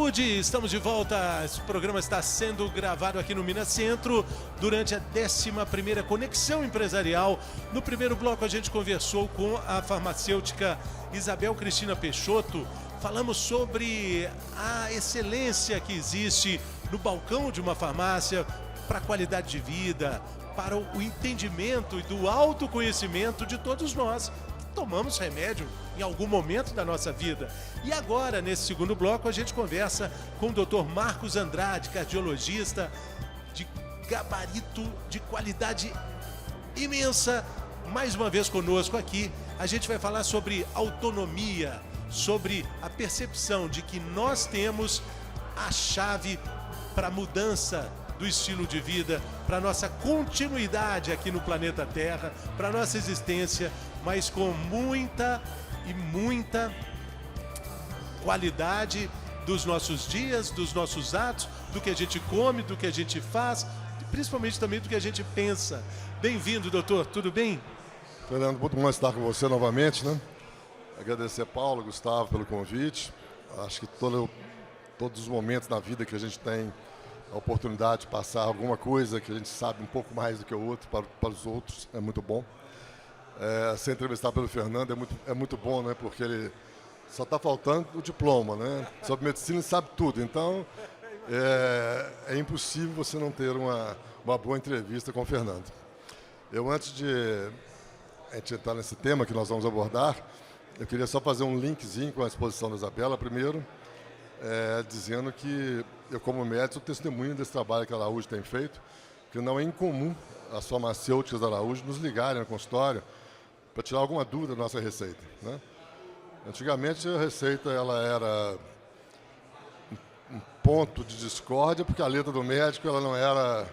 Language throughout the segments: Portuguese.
Saúde, estamos de volta. Esse programa está sendo gravado aqui no Minas Centro durante a 11ª Conexão Empresarial. No primeiro bloco a gente conversou com a farmacêutica Isabel Cristina Peixoto. Falamos sobre a excelência que existe no balcão de uma farmácia para a qualidade de vida, para o entendimento e do autoconhecimento de todos nós que tomamos remédio em algum momento da nossa vida. E agora, nesse segundo bloco, a gente conversa com o Dr. Marcos Andrade, cardiologista de gabarito, de qualidade imensa. Mais uma vez conosco aqui, a gente vai falar sobre autonomia, sobre a percepção de que nós temos a chave para a mudança do estilo de vida, para a nossa continuidade aqui no planeta Terra, para a nossa existência, mas com muita qualidade dos nossos dias, dos nossos atos, do que a gente come, do que a gente faz, e principalmente também do que a gente pensa. Bem-vindo, doutor, tudo bem? Fernando, muito bom estar com você novamente, né? Agradecer Paulo, Gustavo pelo convite. Acho que todos os momentos na vida que a gente tem a oportunidade de passar alguma coisa que a gente sabe um pouco mais do que o outro para os outros é muito bom. Ser entrevistado pelo Fernando é muito bom, né? Porque ele só está faltando o diploma, né? Sobre medicina ele sabe tudo, então é impossível você não ter uma boa entrevista com o Fernando. Antes de a gente entrar nesse tema que nós vamos abordar, eu queria só fazer um linkzinho com a exposição da Isabela primeiro, dizendo que eu, como médico, testemunho desse trabalho que a Araújo tem feito, que não é incomum as farmacêuticas da Araújo nos ligarem no consultório para tirar alguma dúvida da nossa receita, né? Antigamente a receita ela era um ponto de discórdia porque a letra do médico ela não era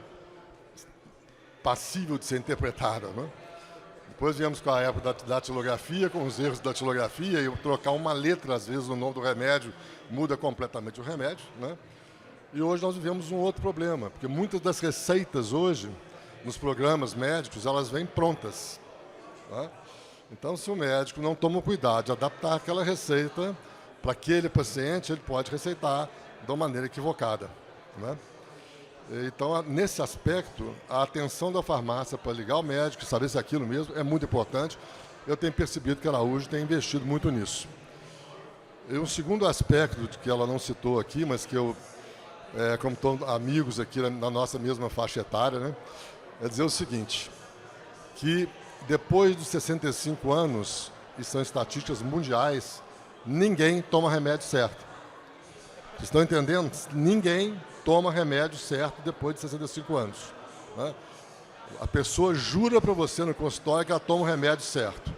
passível de ser interpretada, né? Depois viemos com a época da datilografia, com os erros da datilografia, e trocar uma letra, às vezes, no nome do remédio, muda completamente o remédio, né? E hoje nós vivemos um outro problema, porque muitas das receitas hoje, nos programas médicos, elas vêm prontas, tá? Então, se o médico não toma o cuidado de adaptar aquela receita para aquele paciente, ele pode receitar de uma maneira equivocada, né? Então, nesse aspecto, a atenção da farmácia para ligar o médico, saber se é aquilo mesmo, é muito importante. Eu tenho percebido que a Araújo tem investido muito nisso. E um segundo aspecto que ela não citou aqui, mas que eu, como estão amigos aqui na nossa mesma faixa etária, né, é dizer o seguinte, que depois dos 65 anos, e são estatísticas mundiais, ninguém toma remédio certo. Vocês estão entendendo? Ninguém toma remédio certo depois de 65 anos, né? A pessoa jura para você no consultório que ela toma o remédio certo.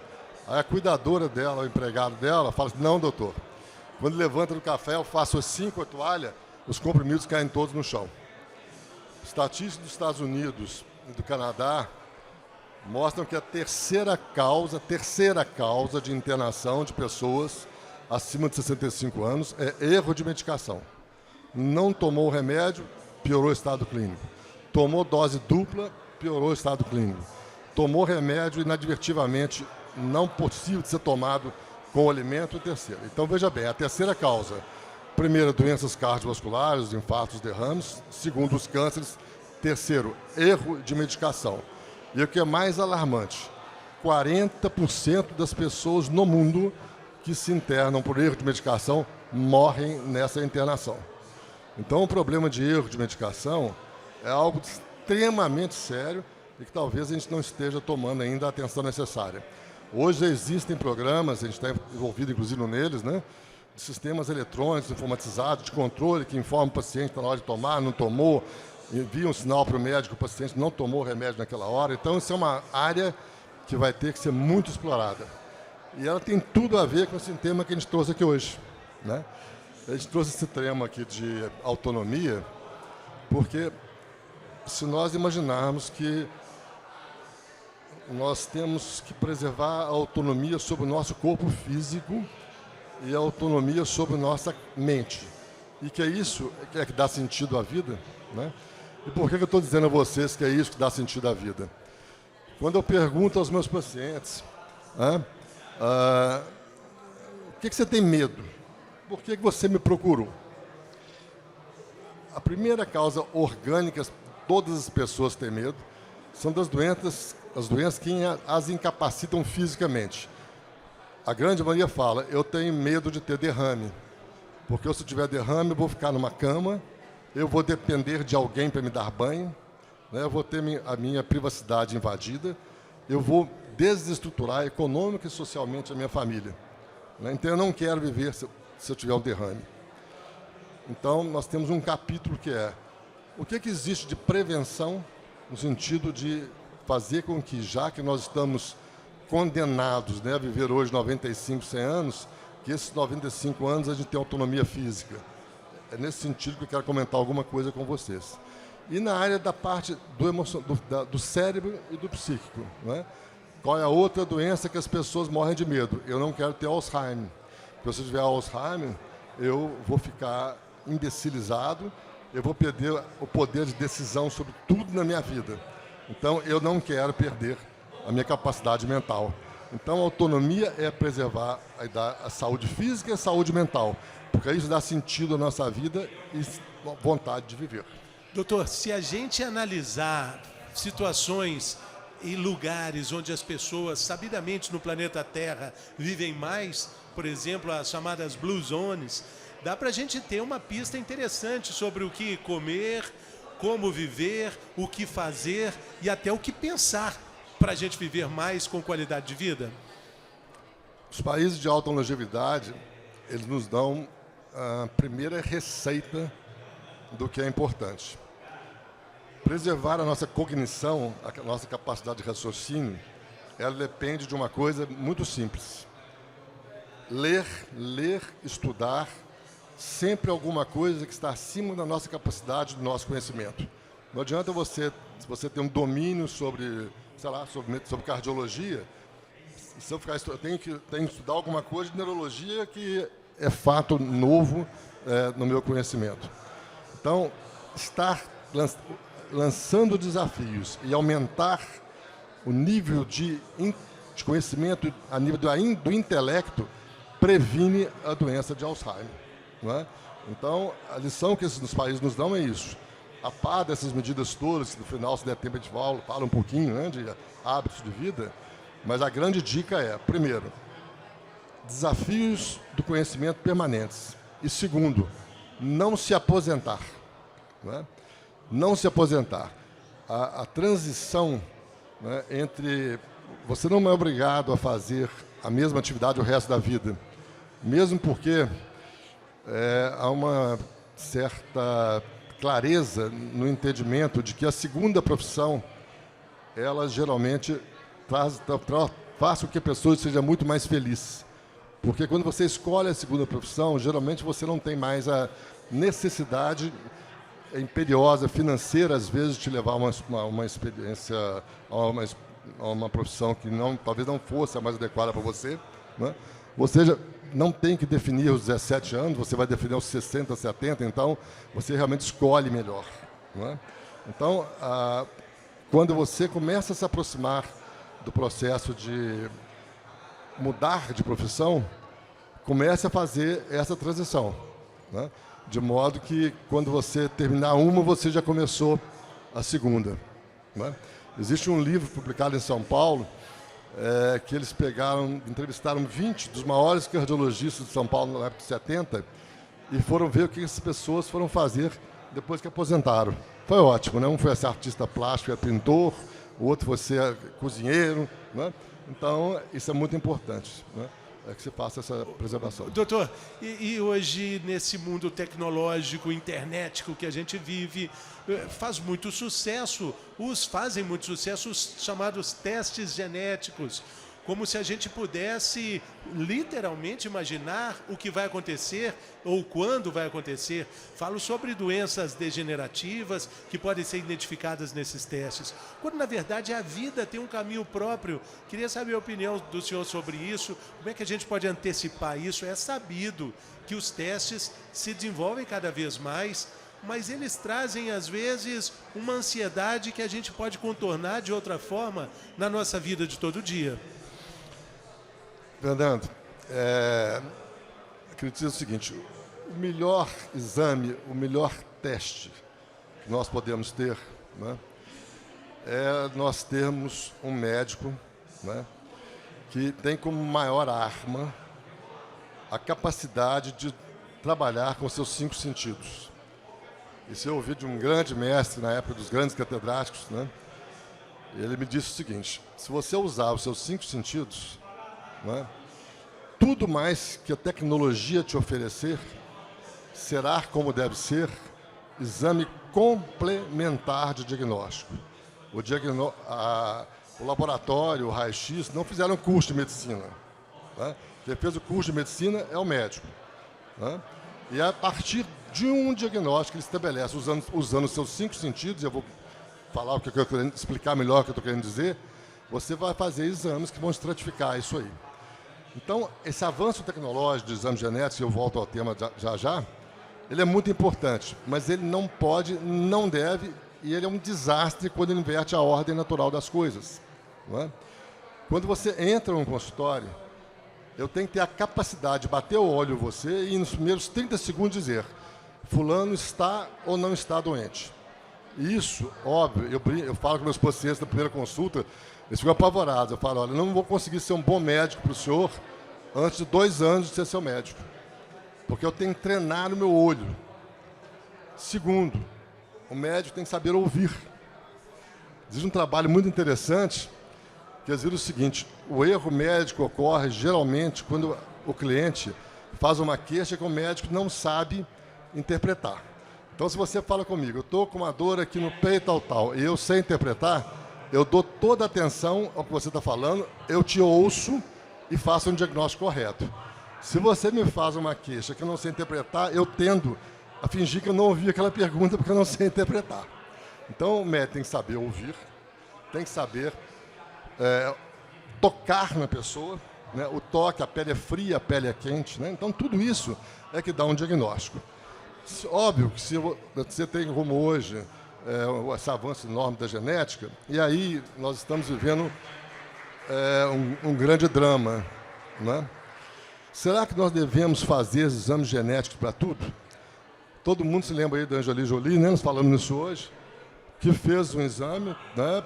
Aí a cuidadora dela, o empregado dela, fala assim, não, doutor, quando levanta do café, eu faço assim com a toalha, os comprimidos caem todos no chão. Estatísticas dos Estados Unidos e do Canadá mostram que a terceira causa de internação de pessoas acima de 65 anos é erro de medicação. Não tomou o remédio, piorou o estado clínico. Tomou dose dupla, piorou o estado clínico. Tomou remédio inadvertidamente, não possível de ser tomado com o alimento, terceiro. Então, veja bem, a terceira causa, primeiro, doenças cardiovasculares, infartos, derrames. Segundo, os cânceres. Terceiro, erro de medicação. E o que é mais alarmante, 40% das pessoas no mundo que se internam por erro de medicação morrem nessa internação. Então, o problema de erro de medicação é algo extremamente sério e que talvez a gente não esteja tomando ainda a atenção necessária. Hoje existem programas, a gente está envolvido inclusive neles, né, de sistemas eletrônicos, informatizados, de controle, que informam o paciente na hora de tomar, não tomou, envia um sinal para o médico, o paciente não tomou o remédio naquela hora. Então, isso é uma área que vai ter que ser muito explorada. E ela tem tudo a ver com esse tema que a gente trouxe aqui hoje, né? A gente trouxe esse tema aqui de autonomia, porque se nós imaginarmos que nós temos que preservar a autonomia sobre o nosso corpo físico e a autonomia sobre a nossa mente, e que é isso que dá sentido à vida, né? E por que eu estou dizendo a vocês que é isso que dá sentido à vida? Quando eu pergunto aos meus pacientes, o que você tem medo? Por que você me procurou? a primeira causa orgânica, todas as pessoas têm medo, são das doenças, as doenças que as incapacitam fisicamente. A grande maioria fala, eu tenho medo de ter derrame, porque se eu tiver derrame, eu vou ficar numa cama, eu vou depender de alguém para me dar banho, né, eu vou ter a minha privacidade invadida, eu vou desestruturar econômica e socialmente a minha família. Né, então, eu não quero viver se eu tiver um derrame. Então, nós temos um capítulo que é o que existe de prevenção, no sentido de fazer com que, já que nós estamos condenados, né, a viver hoje 95, 100 anos, que esses 95 anos a gente tem autonomia física. É nesse sentido que eu quero comentar alguma coisa com vocês. E na área da parte do cérebro e do psíquico. Né? Qual é a outra doença que as pessoas morrem de medo? Eu não quero ter Alzheimer. Porque se eu tiver Alzheimer, eu vou ficar imbecilizado, eu vou perder o poder de decisão sobre tudo na minha vida. Então, eu não quero perder a minha capacidade mental. Então, a autonomia é preservar a saúde física e a saúde mental, porque isso dá sentido à nossa vida e vontade de viver. Doutor, se a gente analisar situações e lugares onde as pessoas, sabidamente no planeta Terra, vivem mais, por exemplo, as chamadas Blue Zones, dá para a gente ter uma pista interessante sobre o que comer, como viver, o que fazer e até o que pensar para a gente viver mais com qualidade de vida? Os países de alta longevidade, eles nos dão a primeira receita do que é importante. Preservar a nossa cognição, a nossa capacidade de raciocínio, ela depende de uma coisa muito simples. Ler, estudar, sempre alguma coisa que está acima da nossa capacidade, do nosso conhecimento. Não adianta você, se você tem um domínio sobre, sei lá, sobre cardiologia, se eu ficar tenho que estudar alguma coisa de neurologia que é fato novo no meu conhecimento. Então, estar lançando desafios e aumentar o nível de conhecimento a nível do intelecto previne a doença de Alzheimer. Não é? Então, a lição que esses países nos dão é isso. A par dessas medidas todas, que no final, se der tempo, a gente fala um pouquinho, né, de hábitos de vida, mas a grande dica é, primeiro, desafios do conhecimento permanentes. E segundo, não se aposentar. Não é? Não se aposentar. A transição, né, entre... Você não é obrigado a fazer a mesma atividade o resto da vida, mesmo porque há uma certa clareza no entendimento de que a segunda profissão, ela geralmente faz com que a pessoa seja muito mais feliz. Porque quando você escolhe a segunda profissão, geralmente você não tem mais a necessidade imperiosa, financeira, às vezes, de te levar a uma experiência, a uma profissão que talvez não fosse a mais adequada para você. Né? Ou seja, não tem que definir os 17 anos, você vai definir os 60, 70, então você realmente escolhe melhor. Não é? Então, quando você começa a se aproximar do processo de mudar de profissão, comece a fazer essa transição. Né? De modo que, quando você terminar uma, você já começou a segunda. Né? Existe um livro publicado em São Paulo, que eles entrevistaram 20 dos maiores cardiologistas de São Paulo na época de 70 e foram ver o que essas pessoas foram fazer depois que aposentaram. Foi ótimo, né? Um foi ser artista plástico, é pintor, o outro foi ser cozinheiro. Né? Então, isso é muito importante, né? É que se faça essa preservação. Doutor, e hoje, nesse mundo tecnológico, internetico que a gente vive, fazem muito sucesso os chamados testes genéticos, como se a gente pudesse literalmente imaginar o que vai acontecer ou quando vai acontecer. Falo sobre doenças degenerativas que podem ser identificadas nesses testes, quando na verdade a vida tem um caminho próprio. Queria saber a opinião do senhor sobre isso, como é que a gente pode antecipar isso? É sabido que os testes se desenvolvem cada vez mais, mas eles trazem, às vezes, uma ansiedade que a gente pode contornar de outra forma na nossa vida de todo dia. Fernando, acredito o seguinte, o melhor exame, o melhor teste que nós podemos ter, né, é nós termos um médico, né, que tem como maior arma a capacidade de trabalhar com seus 5 sentidos. Isso eu ouvi de um grande mestre na época dos grandes catedráticos, né? Ele me disse o seguinte: se você usar os seus 5 sentidos, né, tudo mais que a tecnologia te oferecer será, como deve ser, exame complementar de diagnóstico. O laboratório, o raio-x, não fizeram curso de medicina, né? Quem fez o curso de medicina é o médico, né? E a partir de um diagnóstico que ele estabelece, usando os seus 5 sentidos, eu vou falar o que eu quero explicar melhor o que eu estou querendo dizer, você vai fazer exames que vão estratificar isso aí. Então, esse avanço tecnológico de exame genético, eu volto ao tema já, ele é muito importante, mas ele não pode, não deve, e ele é um desastre quando ele inverte a ordem natural das coisas, não é? Quando você entra num consultório, eu tenho que ter a capacidade de bater o olho em você e nos primeiros 30 segundos dizer: fulano está ou não está doente. Isso, óbvio, eu falo com meus pacientes na primeira consulta, eles ficam apavorados. Eu falo: olha, eu não vou conseguir ser um bom médico para o senhor antes de 2 anos de ser seu médico, porque eu tenho que treinar no meu olho. Segundo, o médico tem que saber ouvir. Existe um trabalho muito interessante que eles viram o seguinte: o erro médico ocorre geralmente quando o cliente faz uma queixa que o médico não sabe interpretar. Então, se você fala comigo: eu estou com uma dor aqui no peito, tal, e eu sei interpretar, eu dou toda a atenção ao que você está falando, eu te ouço e faço um diagnóstico correto. Se você me faz uma queixa que eu não sei interpretar, eu tendo a fingir que eu não ouvi aquela pergunta porque eu não sei interpretar. Então, o médico tem que saber ouvir, tem que saber tocar na pessoa, né? O toque, a pele é fria, a pele é quente, né? Então, tudo isso é que dá um diagnóstico. Óbvio que se você tem como hoje esse avanço enorme da genética, e aí nós estamos vivendo um grande drama, né? Será que nós devemos fazer exames genéticos para tudo? Todo mundo se lembra aí da Angelina Jolie, né? Nós falamos nisso hoje, que fez um exame, né,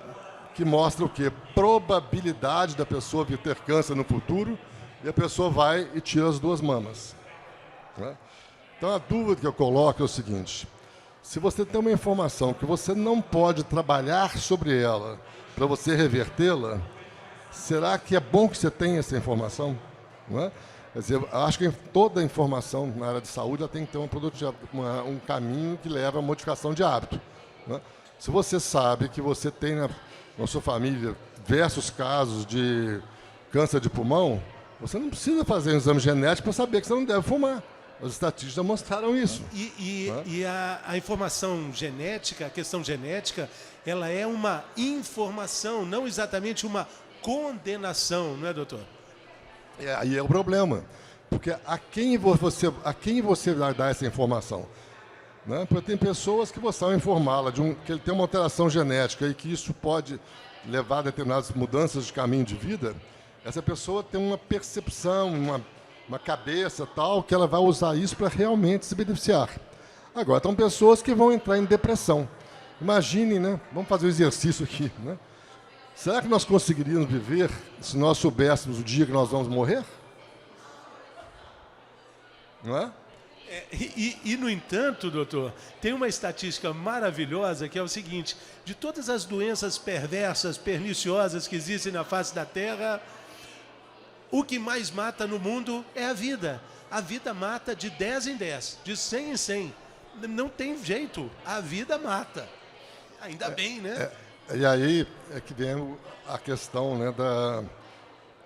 que mostra o quê? Probabilidade da pessoa vir ter câncer no futuro, e a pessoa vai e tira as 2 mamas, né? Então, a dúvida que eu coloco é o seguinte: se você tem uma informação que você não pode trabalhar sobre ela para você revertê-la, será que é bom que você tenha essa informação? Não é? Quer dizer, acho que toda informação na área de saúde ela tem que ter um caminho que leva à modificação de hábito, não é? Se você sabe que você tem na sua família diversos casos de câncer de pulmão, você não precisa fazer um exame genético para saber que você não deve fumar. As estatísticas mostraram isso. E a informação genética, a questão genética, ela é uma informação, não exatamente uma condenação, não é, doutor? Aí é o problema. Porque a quem você vai dar essa informação? Né? Porque tem pessoas que você vai informá-la que ele tem uma alteração genética e que isso pode levar a determinadas mudanças de caminho de vida. Essa pessoa tem uma percepção, uma cabeça tal, que ela vai usar isso para realmente se beneficiar. Agora, estão pessoas que vão entrar em depressão. Imaginem, né? Vamos fazer um exercício aqui, né? Será que nós conseguiríamos viver se nós soubéssemos o dia que nós vamos morrer? Não é? No entanto, doutor, tem uma estatística maravilhosa que é o seguinte: de todas as doenças perversas, perniciosas que existem na face da Terra, o que mais mata no mundo é a vida. A vida mata de 10 em 10, de 100 em 100. Não tem jeito, a vida mata. Ainda bem, né? E aí é que vem a questão, né,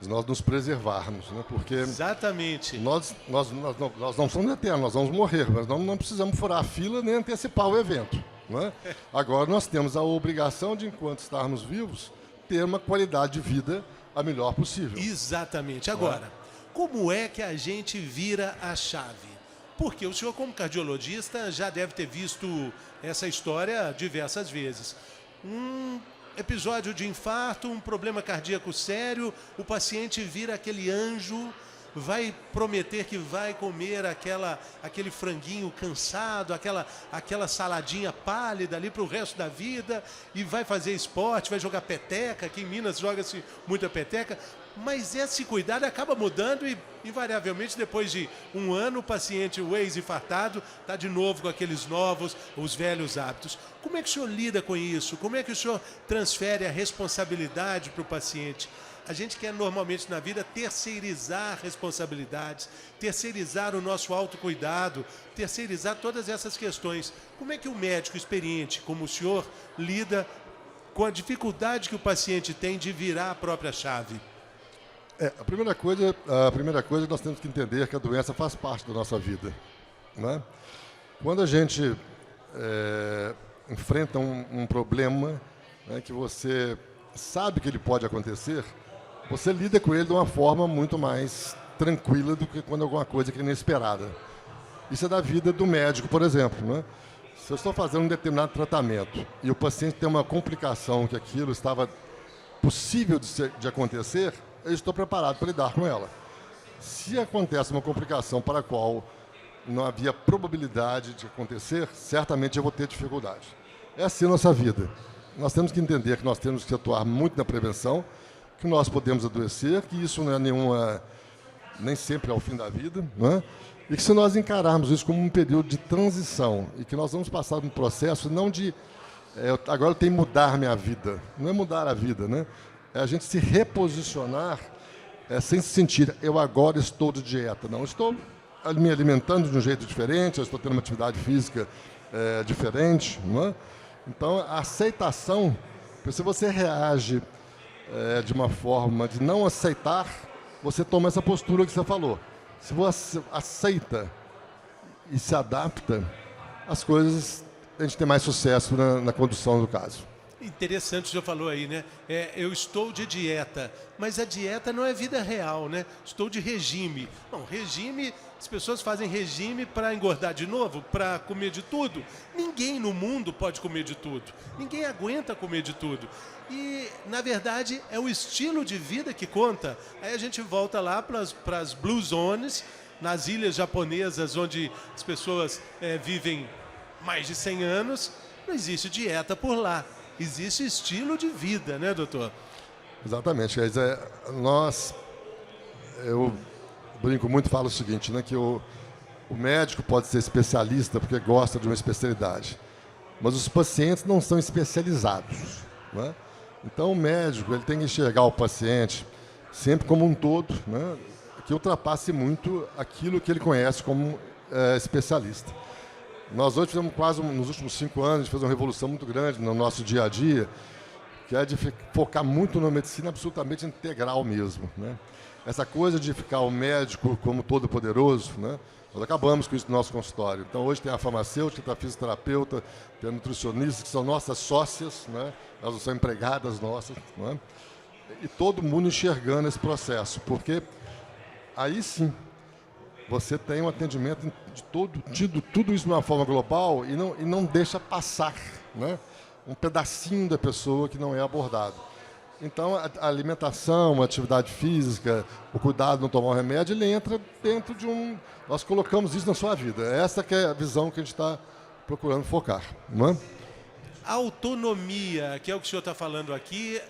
de nós nos preservarmos, né? Porque exatamente. Nós não somos eternos, nós vamos morrer, mas nós não precisamos furar a fila nem antecipar o evento, não é? Agora nós temos a obrigação de, enquanto estarmos vivos, ter uma qualidade de vida a melhor possível. Exatamente. Agora, como é que a gente vira a chave? Porque o senhor, como cardiologista, já deve ter visto essa história diversas vezes. Um episódio de infarto, um problema cardíaco sério, o paciente vira aquele anjo vai prometer que vai comer aquele franguinho cansado, aquela saladinha pálida ali para o resto da vida, e vai fazer esporte, vai jogar peteca. Aqui em Minas joga-se muita peteca. Mas esse cuidado acaba mudando e, invariavelmente, depois de um ano, o paciente, o ex-infartado, está de novo com aqueles novos, os velhos hábitos. Como é que o senhor lida com isso? Como é que o senhor transfere a responsabilidade para o paciente? A gente quer, normalmente, na vida, terceirizar responsabilidades, terceirizar o nosso autocuidado, terceirizar todas essas questões. Como é que o médico experiente, como o senhor, lida com a dificuldade que o paciente tem de virar a própria chave? A primeira coisa nós temos que entender que a doença faz parte da nossa vida, né? Quando a gente enfrenta um problema, né, que você sabe que ele pode acontecer, você lida com ele de uma forma muito mais tranquila do que quando alguma coisa que é inesperada. Isso é da vida do médico, por exemplo, né? Se eu estou fazendo um determinado tratamento e o paciente tem uma complicação que aquilo estava possível de acontecer, eu estou preparado para lidar com ela. Se acontece uma complicação para a qual não havia probabilidade de acontecer, certamente eu vou ter dificuldade. É assim a nossa vida. Nós temos que entender que nós temos que atuar muito na prevenção, que nós podemos adoecer, que isso não é nem sempre é o fim da vida, né? E que se nós encararmos isso como um período de transição e que nós vamos passar um processo não de agora eu tenho que mudar minha vida, não é mudar a vida, né? É a gente se reposicionar sem se sentir, eu agora estou de dieta. Não, estou me alimentando de um jeito diferente, eu estou tendo uma atividade física diferente. Não é? Então, a aceitação, se você reage de uma forma de não aceitar, você toma essa postura que você falou. Se você aceita e se adapta, as coisas, a gente tem mais sucesso na condução do caso. Interessante, o senhor falou aí, né? Eu estou de dieta, mas a dieta não é vida real, né? Estou de regime. Bom, regime, as pessoas fazem regime para engordar de novo, para comer de tudo. Ninguém no mundo pode comer de tudo. Ninguém aguenta comer de tudo. E, na verdade, é o estilo de vida que conta. Aí a gente volta lá para as Blue Zones, nas ilhas japonesas, onde as pessoas vivem mais de 100 anos. Não existe dieta por lá. Existe estilo de vida, né, doutor? Exatamente. Quer dizer, eu brinco muito e falo o seguinte, né, que o médico pode ser especialista porque gosta de uma especialidade, mas os pacientes não são especializados, né? Então, o médico ele tem que enxergar o paciente sempre como um todo, né, que ultrapasse muito aquilo que ele conhece como especialista. Nós hoje fizemos quase, nos últimos 5 anos, a gente fez uma revolução muito grande no nosso dia a dia, que é de focar muito na medicina absolutamente integral mesmo, né? Essa coisa de ficar o médico como todo-poderoso, né? Nós acabamos com isso no nosso consultório. Então, hoje tem a farmacêutica, tem a fisioterapeuta, tem a nutricionista, que são nossas sócias, né? Elas não são empregadas nossas, né? E todo mundo enxergando esse processo, porque aí sim, você tem um atendimento de tudo isso de uma forma global e não deixa passar, né, um pedacinho da pessoa que não é abordado. Então, a alimentação, a atividade física, o cuidado de não tomar um remédio, ele entra dentro de um... Nós colocamos isso na sua vida. Essa que é a visão que a gente está procurando focar, não é? A autonomia, que é o que o senhor está falando aqui,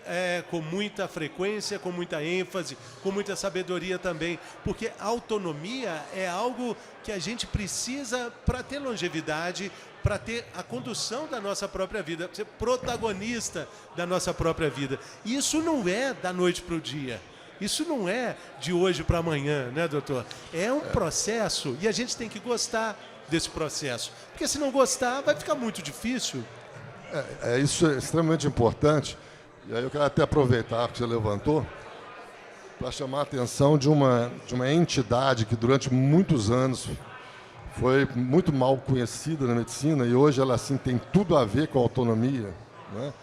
com muita frequência, com muita ênfase, com muita sabedoria também, porque a autonomia é algo que a gente precisa para ter longevidade, para ter a condução da nossa própria vida, ser protagonista da nossa própria vida. E isso não é da noite para o dia. Isso não é de hoje para amanhã, né, doutor? É um processo e a gente tem que gostar desse processo, porque se não gostar, vai ficar muito difícil. Isso é extremamente importante, e aí eu quero até aproveitar que você levantou para chamar a atenção de uma entidade que durante muitos anos foi muito mal conhecida na medicina e hoje ela assim, tem tudo a ver com a autonomia, né?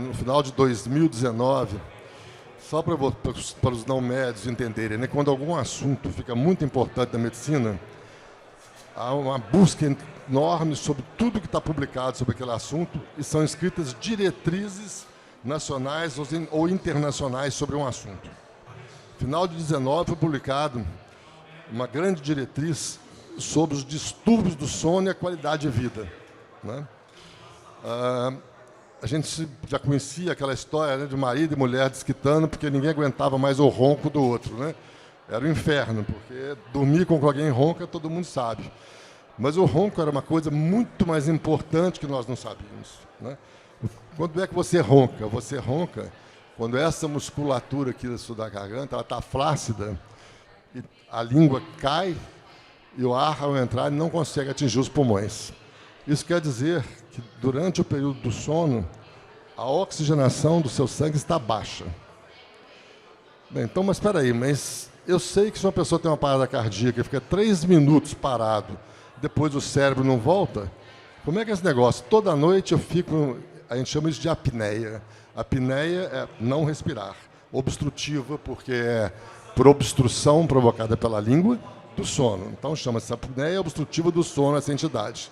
No final de 2019, só para os não médicos entenderem, né? Quando algum assunto fica muito importante na medicina, há uma busca enorme sobre tudo que está publicado sobre aquele assunto e são escritas diretrizes nacionais ou internacionais sobre um assunto. final de 19 foi publicado uma grande diretriz sobre os distúrbios do sono e a qualidade de vida, né? A gente já conhecia aquela história, né, de marido e mulher desquitando porque ninguém aguentava mais o ronco do outro, né? Era o inferno, porque dormir com alguém ronca todo mundo sabe. Mas o ronco era uma coisa muito mais importante que nós não sabíamos, né? Quando é que você ronca? Você ronca quando essa musculatura aqui da garganta está flácida, e a língua cai e o ar, ao entrar, não consegue atingir os pulmões. Isso quer dizer que, durante o período do sono, a oxigenação do seu sangue está baixa. Bem, então, mas espera aí, mas eu sei que se uma pessoa tem uma parada cardíaca e fica 3 minutos parado, depois o cérebro não volta, como é que é esse negócio? Toda noite eu fico, a gente chama isso de apneia. Apneia é não respirar. Obstrutiva, porque é por obstrução provocada pela língua do sono. Então chama-se apneia obstrutiva do sono, essa entidade,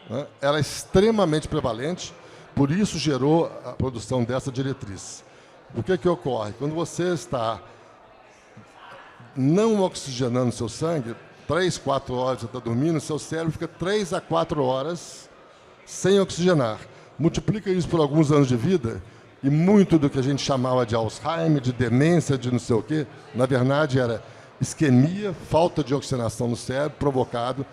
né? Ela é extremamente prevalente, por isso gerou a produção dessa diretriz. O que ocorre? Quando você está não oxigenando seu sangue, 3, 4 horas você está dormindo, seu cérebro fica 3 a 4 horas sem oxigenar. Multiplica isso por alguns anos de vida, e muito do que a gente chamava de Alzheimer, de demência, de não sei o quê, na verdade era isquemia, falta de oxigenação no cérebro, provocado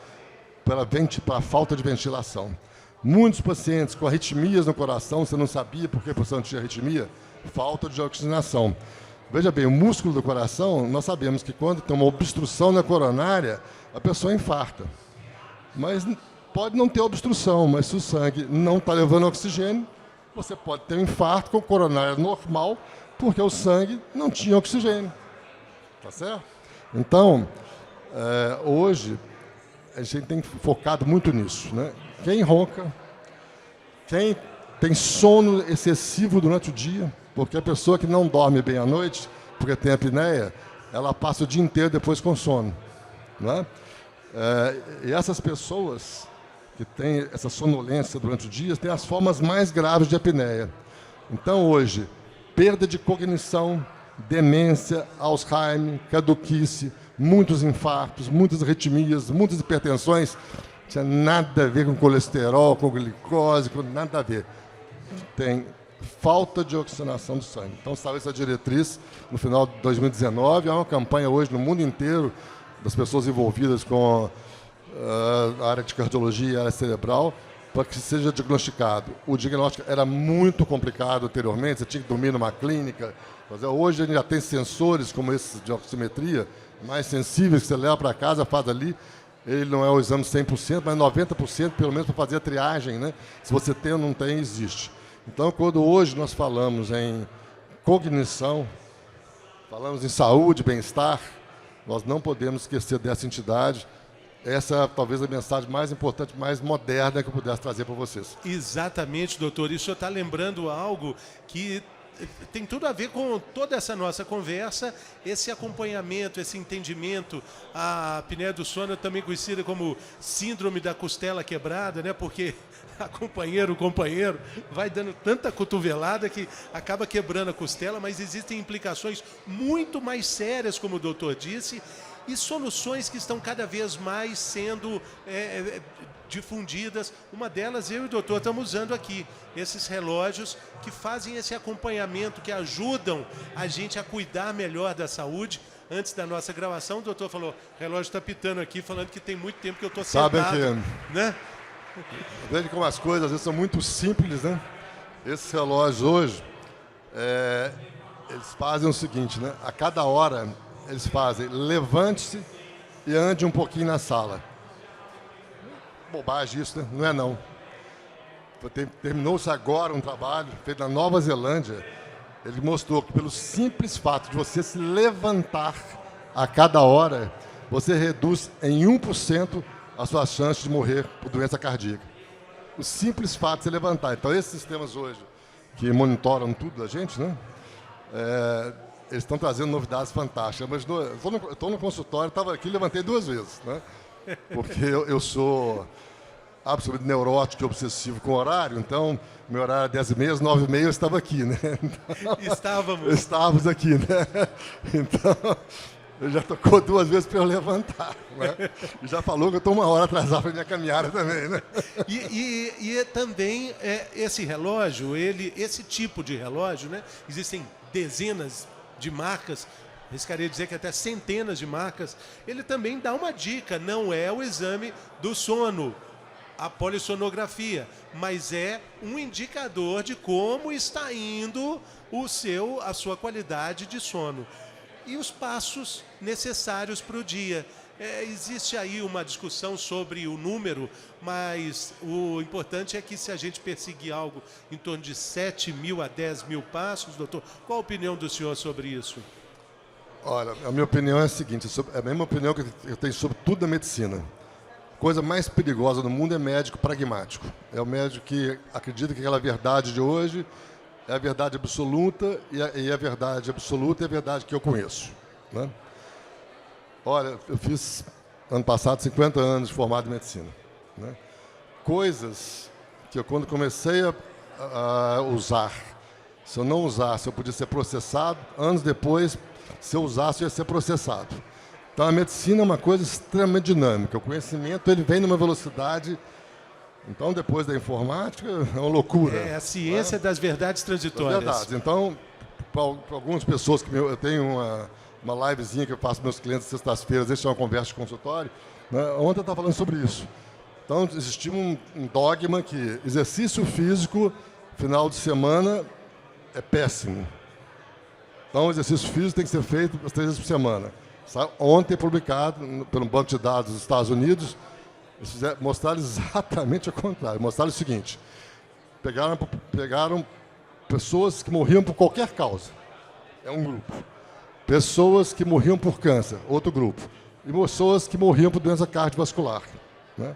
pela falta de ventilação. Muitos pacientes com arritmias no coração, você não sabia por que a pessoa tinha arritmia? Falta de oxigenação. Veja bem, o músculo do coração, nós sabemos que quando tem uma obstrução na coronária, a pessoa infarta. Mas pode não ter obstrução, mas se o sangue não está levando oxigênio, você pode ter um infarto com coronária normal, porque o sangue não tinha oxigênio. Tá certo? Então, hoje, a gente tem focado muito nisso, né? Quem ronca, quem tem sono excessivo durante o dia, porque a pessoa que não dorme bem à noite, porque tem apneia, ela passa o dia inteiro depois com sono, né? E essas pessoas que têm essa sonolência durante o dia têm as formas mais graves de apneia. Então, hoje, perda de cognição, demência, Alzheimer, caduquice, muitos infartos, muitas arritmias, muitas hipertensões, não tinha nada a ver com colesterol, com glicose, com nada a ver. Tem falta de oxigenação do sangue. Então, saiu essa diretriz no final de 2019, há uma campanha hoje no mundo inteiro das pessoas envolvidas com a área de cardiologia e a área cerebral, para que seja diagnosticado. O diagnóstico era muito complicado anteriormente, você tinha que dormir numa clínica. Hoje a gente já tem sensores como esses de oximetria, mais sensíveis, que você leva para casa, faz ali. Ele não é o exame 100%, mas 90% pelo menos para fazer a triagem, né? Se você tem ou não tem, existe. Então, quando hoje nós falamos em cognição, falamos em saúde, bem-estar, nós não podemos esquecer dessa entidade. Essa é talvez a mensagem mais importante, mais moderna que eu pudesse trazer para vocês. Exatamente, doutor. E o senhor está lembrando algo que tem tudo a ver com toda essa nossa conversa, esse acompanhamento, esse entendimento. A apneia do sono, também conhecida como síndrome da costela quebrada, né? Porque o companheiro vai dando tanta cotovelada que acaba quebrando a costela, mas existem implicações muito mais sérias, como o doutor disse, e soluções que estão cada vez mais sendo difundidas. Uma delas, eu e o doutor estamos usando aqui, esses relógios que fazem esse acompanhamento, que ajudam a gente a cuidar melhor da saúde. Antes da nossa gravação, o doutor falou, o relógio está pitando aqui, falando que tem muito tempo que eu estou sentado. Sabem que, né? Veja como as coisas às vezes são muito simples, né? Esses relógios hoje, eles fazem o seguinte, né? A cada hora, eles fazem, levante-se e ande um pouquinho na sala. Bobagem isso, né? Não é não. Terminou-se agora um trabalho feito na Nova Zelândia. Ele mostrou que pelo simples fato de você se levantar a cada hora, você reduz em 1% a sua chance de morrer por doença cardíaca. O simples fato de se levantar. Então, esses sistemas hoje, que monitoram tudo da gente, né? Eles estão trazendo novidades fantásticas. Mas eu estou no consultório, estava aqui e levantei 2 vezes, né? Porque eu sou absolutamente neurótico e obsessivo com o horário, então meu horário é 10h30, às 9h30 eu estava aqui, né? Então, estávamos aqui, né? Então, ele já tocou 2 vezes para eu levantar, né? E já falou que eu estou 1 hora atrasado para minha caminhada também, né? E também esse relógio, esse tipo de relógio, né? Existem dezenas de marcas, arriscaria dizer que até centenas de marcas. Ele também dá uma dica, não é o exame do sono, a polissonografia, mas é um indicador de como está indo a sua qualidade de sono e os passos necessários para o dia. Existe aí uma discussão sobre o número, mas o importante é que se a gente perseguir algo em torno de 7.000 a 10.000 passos, doutor, qual a opinião do senhor sobre isso? Olha, a minha opinião é a seguinte, é a mesma opinião que eu tenho sobre tudo da medicina. A coisa mais perigosa no mundo é médico pragmático. É o médico que acredita que aquela verdade de hoje é a verdade absoluta e a verdade absoluta é a verdade que eu conheço, né? Olha, eu fiz, ano passado, 50 anos de formado em medicina, né? Coisas que eu, quando comecei a usar, se eu não usasse, eu podia ser processado. Anos depois, se eu usasse, eu ia ser processado. Então, a medicina é uma coisa extremamente dinâmica. O conhecimento ele vem numa velocidade. Então, depois da informática, é uma loucura. É a ciência, né, das verdades transitórias. Das verdades. Então, para algumas pessoas, que eu tenho uma livezinha que eu faço para meus clientes sextas-feiras, deixa uma conversa de consultório, né? Ontem eu estava falando sobre isso. Então, existia um dogma que exercício físico, final de semana, é péssimo. Então, o exercício físico tem que ser feito 3 vezes por semana. Ontem, publicado pelo Banco de Dados dos Estados Unidos, mostraram exatamente o contrário. Mostraram o seguinte: pegaram pessoas que morriam por qualquer causa, é um grupo. Pessoas que morriam por câncer, outro grupo. E pessoas que morriam por doença cardiovascular, né?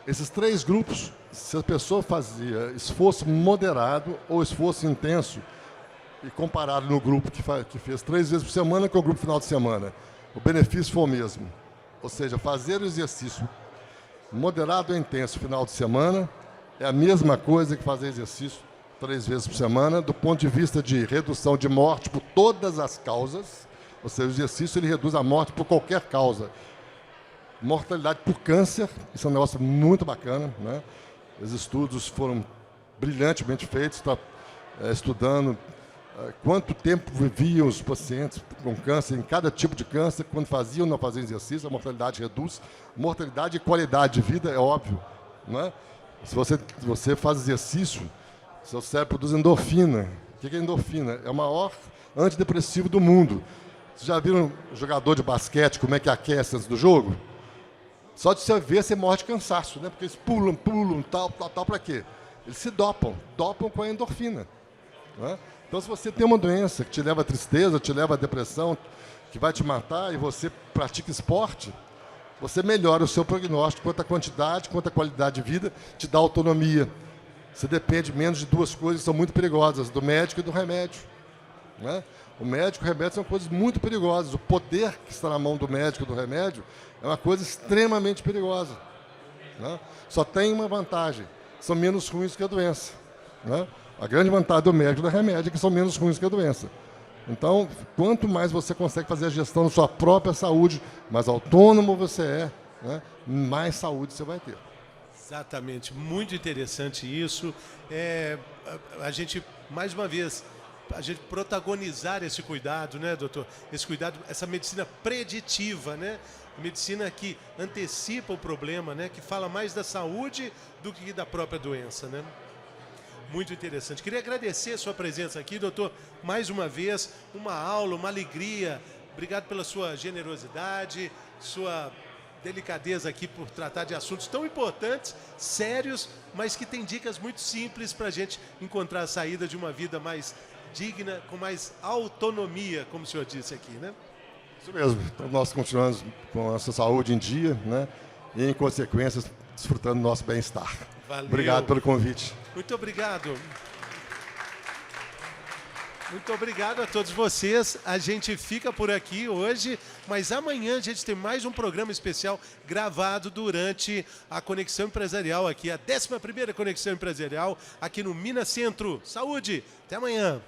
Esses 3 grupos, se a pessoa fazia esforço moderado ou esforço intenso, e comparado no grupo que fez 3 vezes por semana com o grupo final de semana, o benefício foi o mesmo. Ou seja, fazer o exercício moderado ou intenso final de semana é a mesma coisa que fazer exercício 3 vezes por semana, do ponto de vista de redução de morte por todas as causas. Ou seja, o exercício ele reduz a morte por qualquer causa. Mortalidade por câncer, isso é um negócio muito bacana, né? Os estudos foram brilhantemente feitos, está estudando quanto tempo viviam os pacientes com câncer, em cada tipo de câncer, quando faziam ou não faziam exercício, a mortalidade reduz. Mortalidade e qualidade de vida é óbvio, né? Se você faz exercício, seu cérebro produz endorfina. O que é endorfina? É o maior antidepressivo do mundo. Vocês já viram um jogador de basquete, como é que aquece antes do jogo? Só de você ver, você morre de cansaço, né? Porque eles pulam, tal, para quê? Eles se dopam com a endorfina, né? Então, se você tem uma doença que te leva à tristeza, te leva à depressão, que vai te matar, e você pratica esporte, você melhora o seu prognóstico quanto à quantidade, quanto à qualidade de vida, te dá autonomia. Você depende menos de 2 coisas que são muito perigosas, do médico e do remédio, né? O médico e o remédio são coisas muito perigosas. O poder que está na mão do médico e do remédio é uma coisa extremamente perigosa, né? Só tem uma vantagem: são menos ruins que a doença, né? A grande vantagem do médico e do remédio é que são menos ruins que a doença. Então, quanto mais você consegue fazer a gestão da sua própria saúde, mais autônomo você é, né, mais saúde você vai ter. Exatamente, muito interessante isso. A gente, mais uma vez, a gente protagonizar esse cuidado, né, doutor? Esse cuidado, essa medicina preditiva, né? Medicina que antecipa o problema, né? Que fala mais da saúde do que da própria doença, né? Muito interessante. Queria agradecer a sua presença aqui, doutor, mais uma vez, uma aula, uma alegria. Obrigado pela sua generosidade, sua delicadeza aqui por tratar de assuntos tão importantes, sérios, mas que tem dicas muito simples para a gente encontrar a saída de uma vida mais digna, com mais autonomia, como o senhor disse aqui, né? Isso mesmo. Então, nós continuamos com a nossa saúde em dia, né? E, em consequência, desfrutando do nosso bem-estar. Valeu. Obrigado pelo convite. Muito obrigado. Muito obrigado a todos vocês. A gente fica por aqui hoje, mas amanhã a gente tem mais um programa especial gravado durante a Conexão Empresarial aqui, a 11ª Conexão Empresarial aqui no Minas Centro. Saúde! Até amanhã!